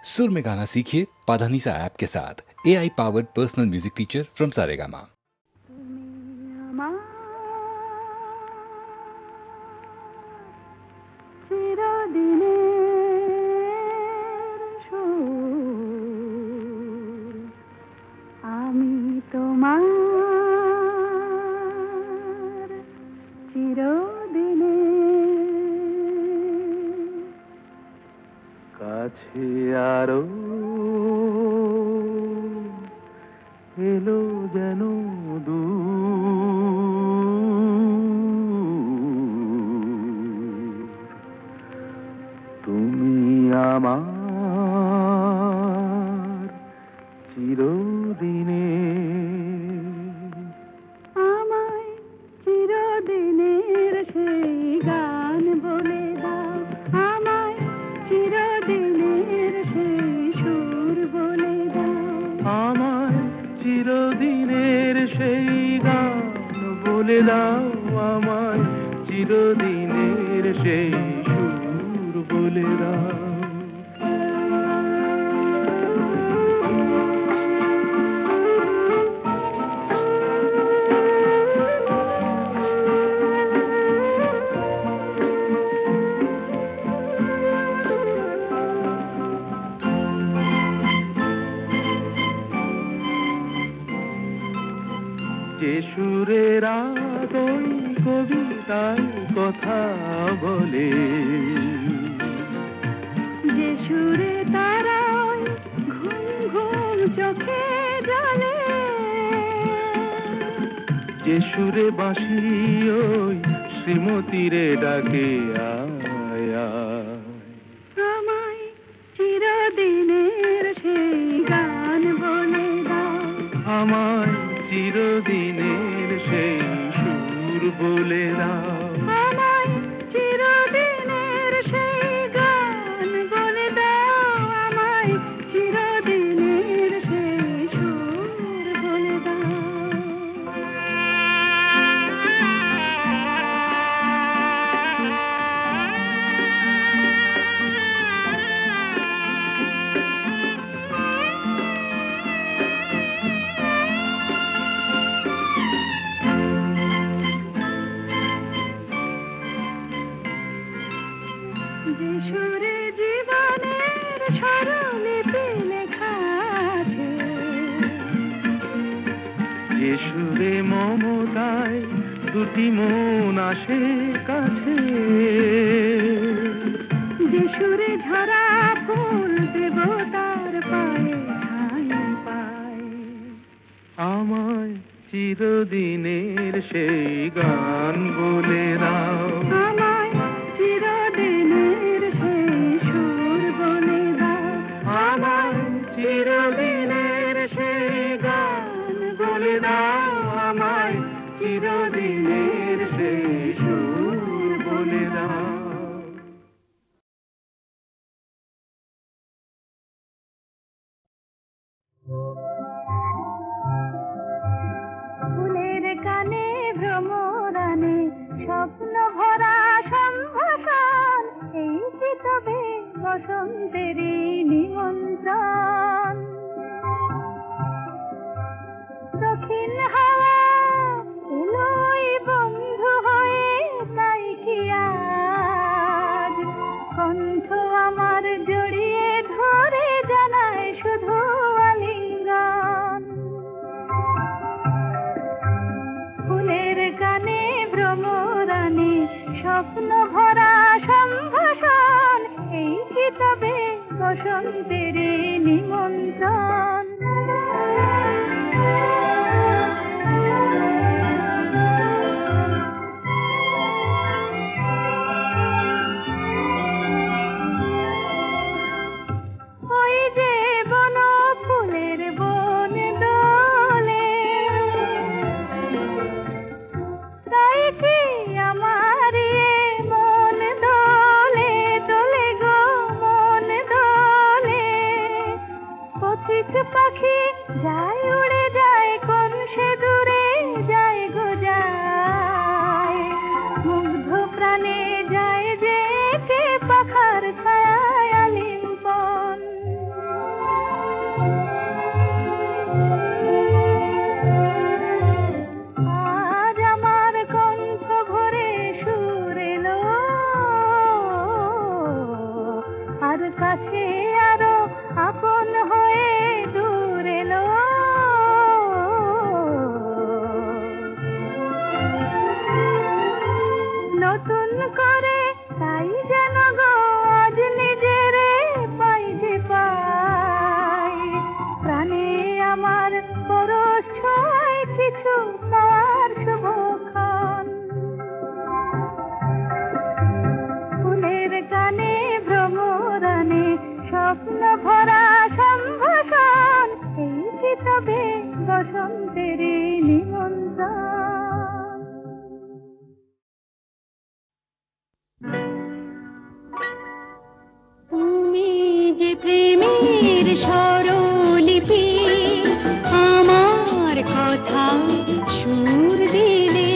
सुर में गाना सीखिए पाधानीसा ऐप के साथ। AI powered personal music teacher from Saregama. কাছে আরো এলো যেন তুমি আমার চিরদিনে আমায় চিরদিনের সেই গান বলে দাও, আমায় চিরদিনের সেই সুর বলে দাও, আমায় চিরদিনের সেই গান বলে দাও, আমায় চিরদিনের সেই সুর বলে দাও। যে সুরের আদই কবিতায় কথা বলে, যে সুরে তারায় ঘুম ঘুম চোখে জ্বলে, যে সুরে বাঁশি ওই শ্রীমতীরে ডাকে আয় আয়। আমায় চিরদিনের সেই গান বলে দাও, আমায় চিরদিনের সেই সুর বলে দাও, আমায় চিরদিনের সেই গান বলে দাও, আমায় চিরদিনের সেই সুর বলে দাও। যে সুরে জীবনের স্বরলিপি লেখা আছে, যে সুরে মমতায় দুটি মন আসে কাছে, যে সুরে ঝরা ফুল দেবতার পায়ে ঠাঁই পায়, আমায় চিরদিনের সেই গান বলে দাও, আমায় চিরদিনের সেই সুর বলে দাও, আমায় চিরদিনের সেই গান বলে দাও, আমায় চিরদিনের সেই সুর বলে দাও। ফুলের কানে ভ্রমরানে স্বপ্ন ভরা সম্ভাষণ, এই কি তবে বসন্তেরই নিমন্ত্রণ। দক্ষিণ হাওয়া এলোই বন্ধু হয়ে, তাই কি আজ কণ্ঠ আমার জড়িয়ে ধরে জানায় শুধু আলিঙ্গন। ফুলের কানে ভ্রমরানে স্বপ্ন ভরা সম্ভাষণ, এই কি তবে বসন্তের নিমন্ত্রণ। ওই যে বন ফুলের বন দোলে, তাই কি আমার মন দোলে, দোলে গো মন দোলে। পথিক পাখি যায় উড়ে যায়, কোন সে দূরে যায় গো যায়, মুগ্ধ প্রাণে যায় যে কে পাখার ছায়ায় আলিঙ্গন। ভরা সম্ভাষণ, এই কি তবে বসন্তেরই নিমন্ত্রণ? তুমি যে প্রেমের স্বরলিপি, আমার কথা সুর দিলে।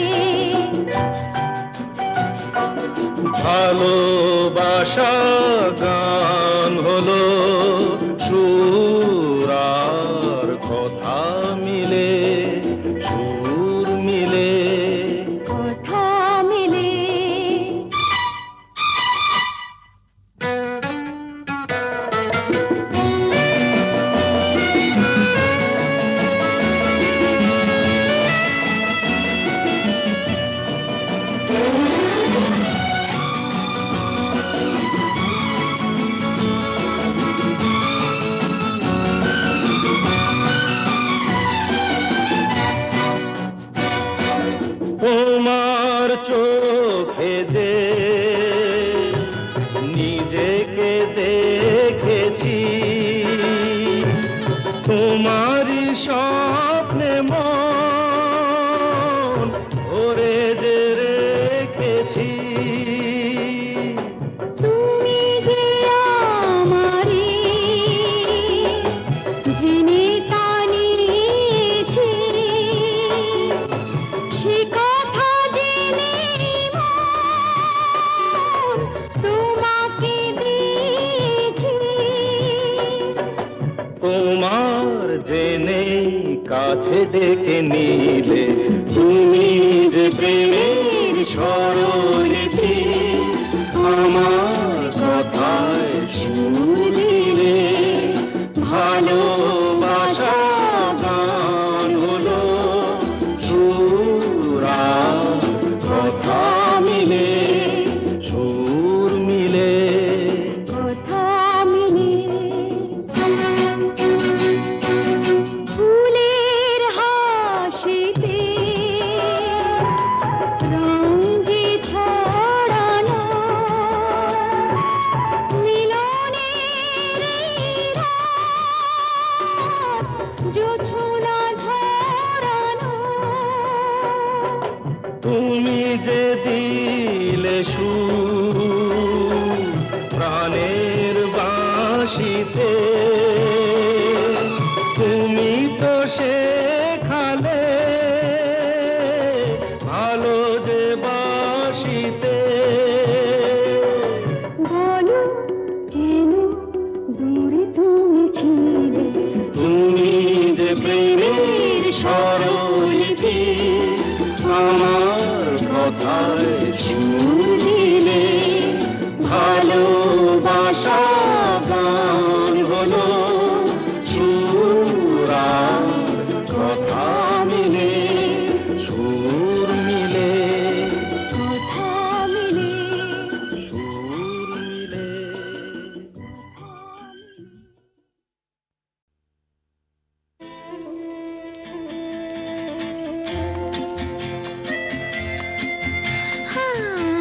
ভালোবাসা গান হলো সুর আর কথা মিলে, সুর মিলে, কথা মিলে। তোমার চোখে যে নিজেকে দেখেছি, তোমারই স্বপ্নে মন ভরে যে রেখেছি। তুমি যে আমারই জেনে তা নিয়েছি, সে কথা জেনে মন তোমাকে দিয়েছি। তোমার জেনে কাছে ডেকে নিলে, তুমি যে প্রেমের স্বরলিপি, আমার কথায় সুর দিলে। ভালোবাসা গান হলো সুর আর কথা মিলে, সুর মিলে, কথা মিলে। ফুলের হাসিতে রঙ যে ছড়ানো, মিলনের এই রাত জোছনা ঝরানো। তুমি যে দিলে সুর প্রাণের বাঁশিতে, তুমি তো শেখালে ভালো যে বাঁশিতে। বলো কেন দূরে তুমি ছিলে? তুমি যে প্রেমের স্বরলিপি, আমার কথায় সুর দিলে। ভালোবাসা গান হলো সুর আর কথা মিলে, সুর মিলে, কথা মিলে। সুর মিলে। হ্যাঁ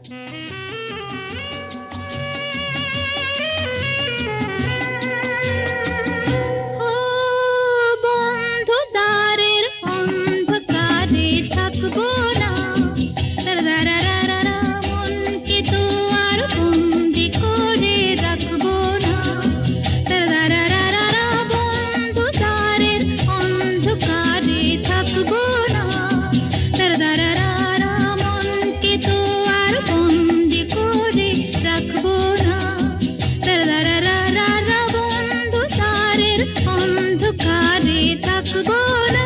ও বন্ধু দ্বারের অন্ধকারে থাকবো না, রারারারারা মনকে তো আর বন্দি করে রাখবো না, রারারারারা বন্ধু দ্বারের অন্ধকারে থাকবো না, রারারারারা মনকে তো আর বন্দি করে রাখবো না, রারারারারা বন্ধু দ্বারের অন্ধকারে থাকবো না।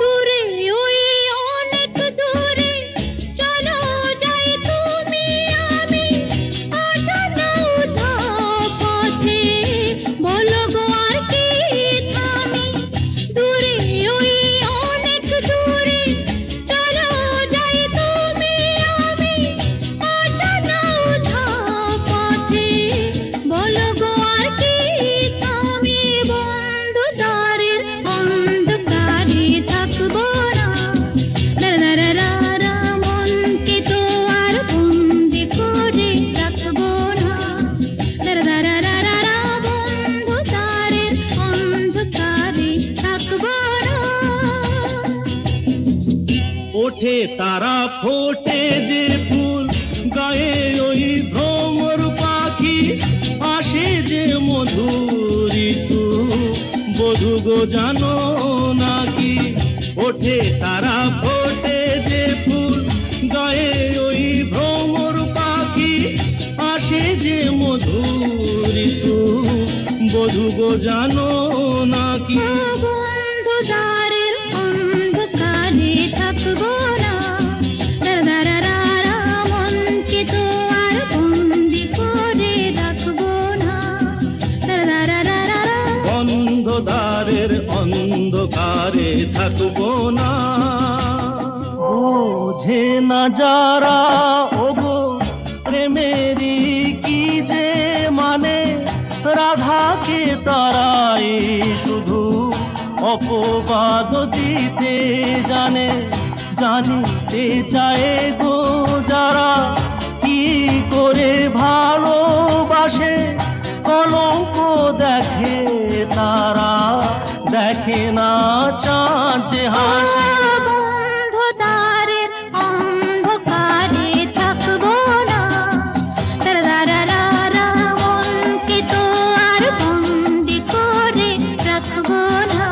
দূরে ওই অনেক দূরে চলো যাই তুমি আমি, অজানা উধাও পথে বলো গো আর কি থামি। দূরে ওই অনেক দূরে চলো যাই তুমি আমি, অজানা উধাও পথে বলো গো আর কি থামি। বন্ধু দ্বারের অন্ধকারে থাকবো না, রারারারা মনকে তো আর বন্দি করে রাখবো না, রারারারারা বন্ধু দ্বারের অন্ধকারে থাকবো না। ওঠে তারা ফোটে যে ফুল, গায়ে ওই ভ্রমর পাখি, আসে যে মধুর ঋতু, বধূ গো জানো নাকি। ওঠে তারা ফোটে যে ফুল, গায়ে ওই ভ্রমর পাখি, আসে যে মধুর ঋতু, বধূ গো জানো নাকি। ও বন্ধু দ্বারের অন্ধকারে থাকবো না, রারারারারা মনকে তো আর বন্দি করে রাখবো না, রারারারারা অন্ধকারের অন্ধকারে থাকবো না। বোঝে না যারা ওগো প্রেমেরই কি যে মানে, রাধাকে তারাই শুধু অপবাদ দিতে জানে। জানিতে চায় গো যারা কি করে ভালোবাসে, কলঙ্ক দেখে তারা, দেখে না চাঁদ যে হাসে। বন্ধু দ্বারের অন্ধকারে থাকবো না, রারারারা মনকে তো আর বন্দি করে রাখবো না,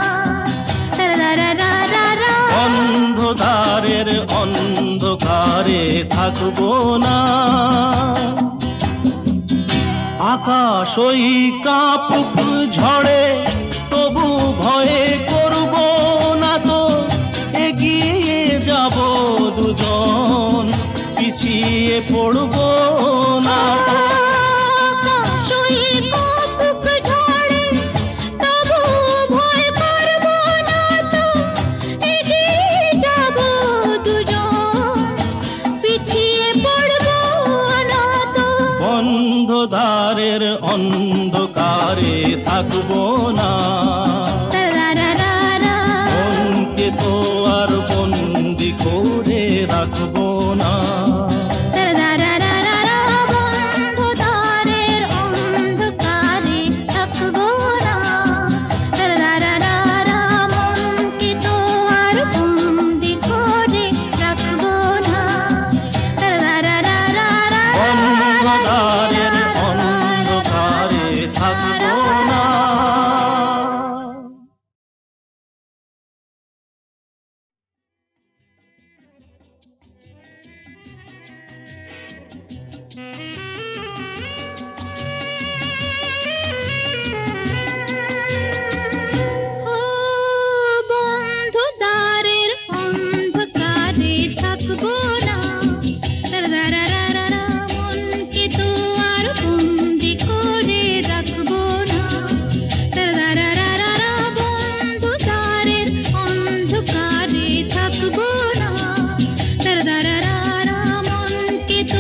রারারারারা অন্ধকারের অন্ধকারে থাকবো না। আকাশ ওই কাপুক ঝড়ে তবু ভয়ে করব না তো, এগিয়ে যাব দুজন, পিছিয়ে পড়ব না তো। আকাশ ওই কাপুক ঝড়ে তবু ভয় করবো না তো, এগিয়ে যাবো দুজন, পিছিয়ে পড়বো না তো। বন্ধদ্বারের অন্ধকারে থাকবো না, রারারারা মনকে তো আর বন্দি করে রাখবো না। রারারারা বন্ধু দ্বারের অন্ধকারে থাকবো না, রারারারা মনকে তো আর বন্দি করে রাখবো না, রারারারা বন্ধদ্বারের অন্ধকারে থাকবো না। ও বন্ধু দ্বারের অন্ধকারে থাকবো না, রারারারারা মনকে তো আর বন্দি করে রাখবো না, রারারারারা বন্ধু দ্বারের অন্ধকারে থাকবো না, রারারারা মনকে তো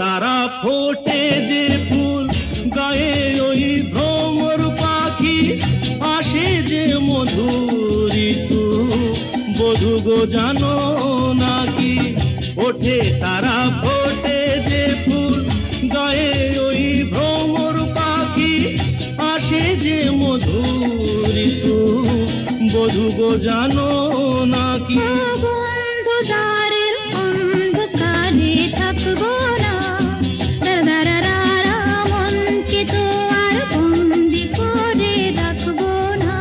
তারা ফোটে যে ফুল, গায়ে ওই ভ্রমর পাখি, আসে যে মধুর ঋতু, বধূ গো জানো নাকি? ওঠে তারা ফোটে যে ফুল, গায়ে ওই ভ্রমর পাখি, আসে যে মধুর ঋতু, বধূ গো জানো নাকি? বন্ধু দ্বারের অন্ধকারে থাকবো না, দারারারা মনকে তো আর বন্দি করে রাখবো না,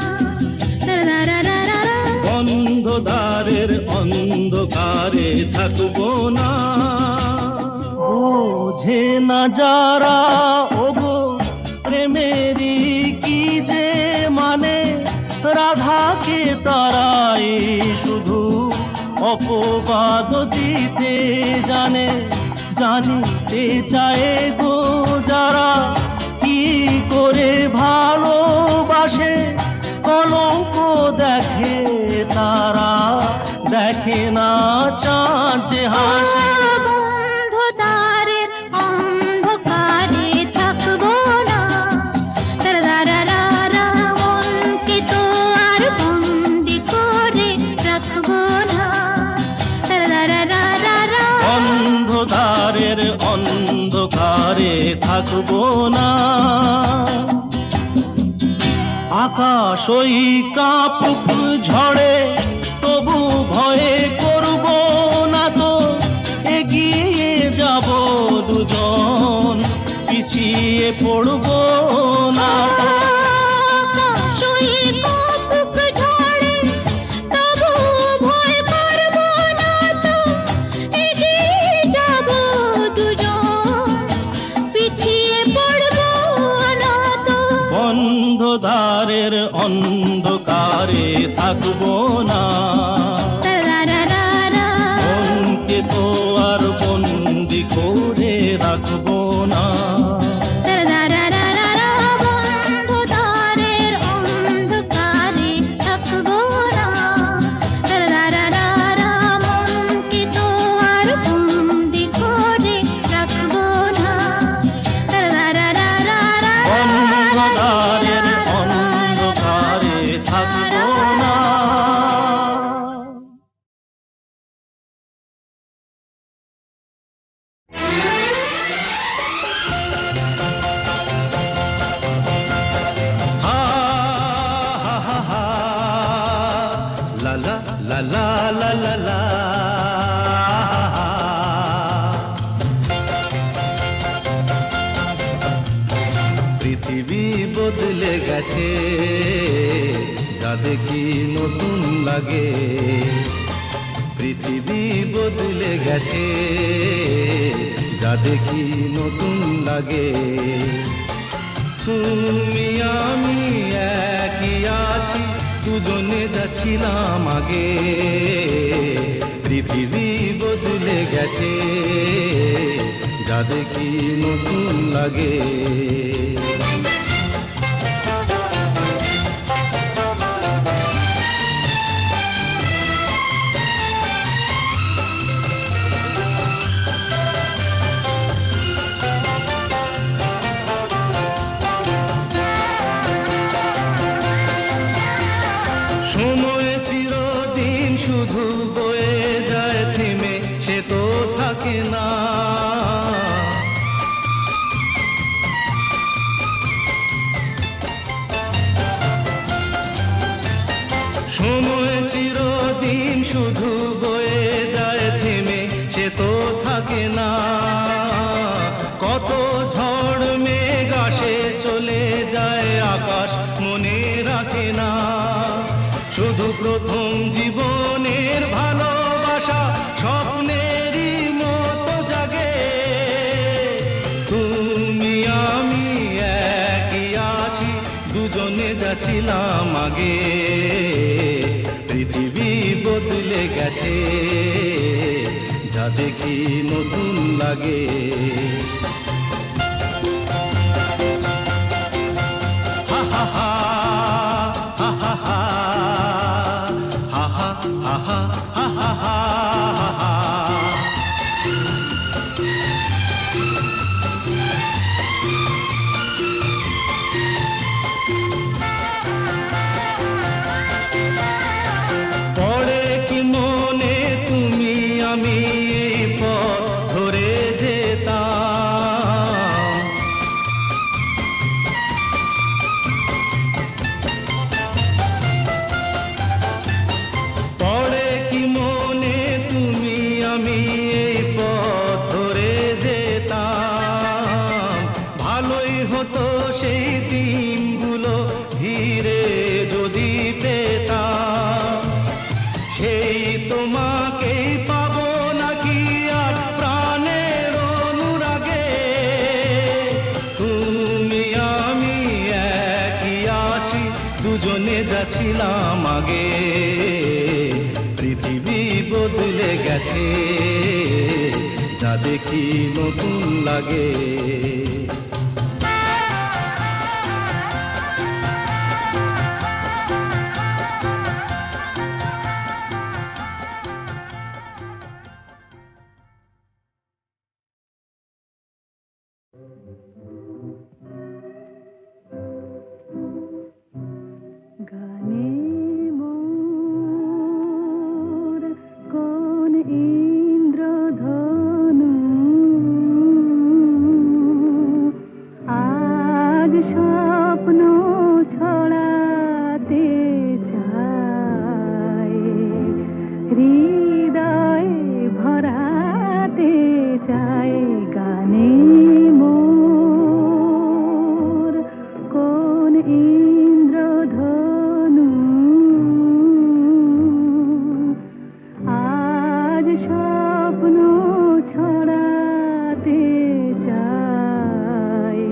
দারারারা বন্ধ দ্বারের অন্ধকারে থাকবো না। বোঝে না যারা ওগো প্রেমেরই কি যে মানে, রাধাকে তারাই শুধু অপবাদ দিতে জানে। জানিতে চায় গো যারা কি করে ভালোবাসে, কলঙ্ক দেখে তারা, দেখে না চাঁদ যে হাসে। বন্ধু দ্বারের অন্ধকারে থাকবো না, দারারারা মনকে তো আর বন্দি করে রাখবো না, দারারারা অন্ধকারের অন্ধকারে থাকবো না। আকাশ ওই কাঁপুক ঝড়ে, তবু ভয়ে করব না তো, এগিয়ে যাব দুজন, পিছিয়ে পড়ব না তো। আকাশই কাঁপুক ঝড়ে, তবু ভয় করবো না তো, এগিয়ে যাবো দুজন, পিছিয়ে পড়বো না তো। বন্ধ দ্বারের অন্ধকারে থাকবো না, দারারারা মনকে তো আর বন্দি করে রাখবো না। দারারারা বন্ধু দ্বারের অন্ধকারে থাকবো না, দারারারা মনকে তো আর বন্দি করে রাখবো না, দারারারা অন্ধকারের অন্ধকারে থাকবো না। হা হা হা হা লা লা লা লা লা লা লা। পৃথিবী বদলে গেছে, যা দেখি নতুন লাগে। পৃথিবী বদলে গেছে, যা দেখি নতুন লাগে। তুমি আমি একই আছি, দুজনে যাচ্ছিলাম আগে। পৃথিবী বদলে গেছে, যা দেখি নতুন লাগে। সময় চিরদিন শুধু বয়ে যায় থেমে, সে তো থাকে না। সময় চিরদিন শুধু বয়ে যায় থেমে, সে তো থাকে না। কত ঝড় মেঘ আসে চলে যায়, আকাশ মনে রাখে না। শুধু প্রথম জীবনের ভালোবাসা স্বপ্নেরই মতো জাগে। তুমি আমি একই আছি, দুজনে যাচ্ছিলাম আগে। পৃথিবী বদলে গেছে, যা দেখি নতুন লাগে। হা হা হা হা হা হা হা হা হা হা হা হা হা। সেই দিনগুলো ফিরে যদি পেতাম, সেই তোমাকেই পাবো নাকি আর প্রাণের অনুরাগে। তুমি আমি একই আছি, দুজনে যাচ্ছিলাম আগে। পৃথিবী বদলে গেছে, যা দেখি নতুন লাগে। গানে মোর কোন ইন্দ্রধনু আজ স্বপ্ন ছড়াতে চায়, হৃদয়ে ভরাতে চায়। গানে মোর কোন ইন্দ্রধনু আজ স্বপ্ন ছড়াতে চায়,